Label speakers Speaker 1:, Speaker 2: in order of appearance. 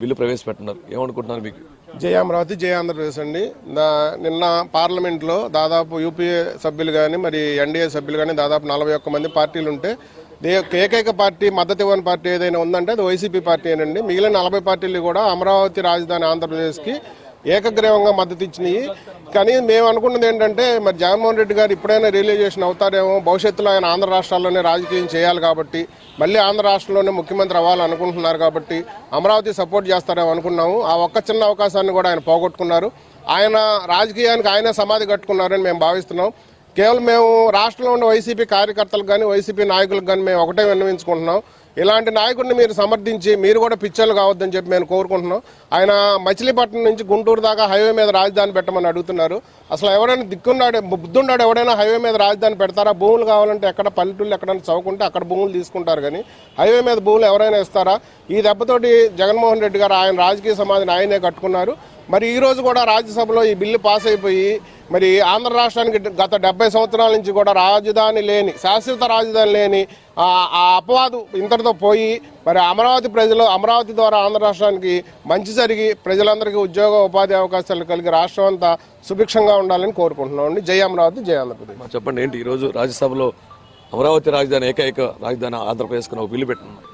Speaker 1: Bill ప్రవేశపెట్టున్నారు. ఏమనుకుంటున్నారు మీకు?
Speaker 2: జై అమరావతి, జై ఆంధ్రప్రదేశ్ అండి. నిన్న పార్లమెంట్లో దాదాపు యూపీఏ సభ్యులు కానీ మరి ఎన్డీఏ సభ్యులు కానీ దాదాపు 41 మంది పార్టీలు ఉంటే ఏకైక పార్టీ మద్దతు ఇవ్వని పార్టీ ఏదైనా ఉందంటే అది వైసీపీ పార్టీ అండి. మిగిలిన 40 పార్టీలు కూడా అమరావతి రాజధాని ఆంధ్రప్రదేశ్కి ఏకగ్రీవంగా మద్దతు ఇచ్చినాయి. కానీ మేము అనుకున్నది ఏంటంటే మరి జగన్మోహన్ రెడ్డి గారు ఇప్పుడైనా రియలైజేషన్ అవుతారేమో, భవిష్యత్తులో ఆయన ఆంధ్ర రాష్ట్రాల్లోనే రాజకీయం చేయాలి కాబట్టి మళ్ళీ ఆంధ్ర రాష్ట్రంలోనే ముఖ్యమంత్రి అవ్వాలనుకుంటున్నారు కాబట్టి అమరావతి సపోర్ట్ చేస్తారేమో అనుకున్నాము. ఆ ఒక్క చిన్న అవకాశాన్ని కూడా ఆయన పోగొట్టుకున్నారు. ఆయన రాజకీయానికి ఆయనే సమాధి కట్టుకున్నారని మేము భావిస్తున్నాం. కేవలం మేము రాష్ట్రంలో ఉన్న వైసీపీ కార్యకర్తలకు కానీ వైసీపీ నాయకులకు కానీ మేము ఒకటే విన్నవించుకుంటున్నాం, ఇలాంటి నాయకుడిని మీరు సమర్థించి మీరు కూడా పిచ్చర్లు కావద్దని చెప్పి మేము కోరుకుంటున్నాం. ఆయన మచిలీపట్నం నుంచి గుంటూరు దాకా హైవే మీద రాజధాని పెట్టమని అడుగుతున్నారు. అసలు ఎవరైనా దిక్కున్నాడు బుద్ధున్నాడు ఎవడైనా హైవే మీద రాజధాని పెడతారా? భూములు కావాలంటే ఎక్కడ పల్లెటూళ్ళు ఎక్కడైనా చౌకుంటే అక్కడ భూములు తీసుకుంటారు, కానీ హైవే మీద భూములు ఎవరైనా ఇస్తారా? ఈ దెబ్బతోటి జగన్మోహన్ రెడ్డి గారు ఆయన రాజకీయ సమాధిని ఆయనే కట్టుకున్నారు. మరి ఈరోజు కూడా రాజ్యసభలో ఈ బిల్లు పాస్ అయిపోయి మరి ఆంధ్ర రాష్ట్రానికి గత 70 సంవత్సరాల నుంచి కూడా రాజధాని లేని, శాశ్వత రాజధాని లేని ఆ అపవాదు ఇంతటితో పోయి మరి అమరావతి ద్వారా ఆంధ్ర రాష్ట్రానికి మంచి జరిగి ప్రజలందరికీ ఉద్యోగ ఉపాధి అవకాశాలు కలిగి రాష్ట్రం అంతా సుభిక్షంగా ఉండాలని కోరుకుంటున్నాం. జై అమరావతి, జై ఆంధ్రప్రదేశ్.
Speaker 1: చెప్పండి, ఏంటి ఈరోజు రాజ్యసభలో అమరావతి రాజధాని ఏకైక రాజధాని ఆంధ్రప్రదేశ్కి ఒక బిల్లు పెట్టినారు?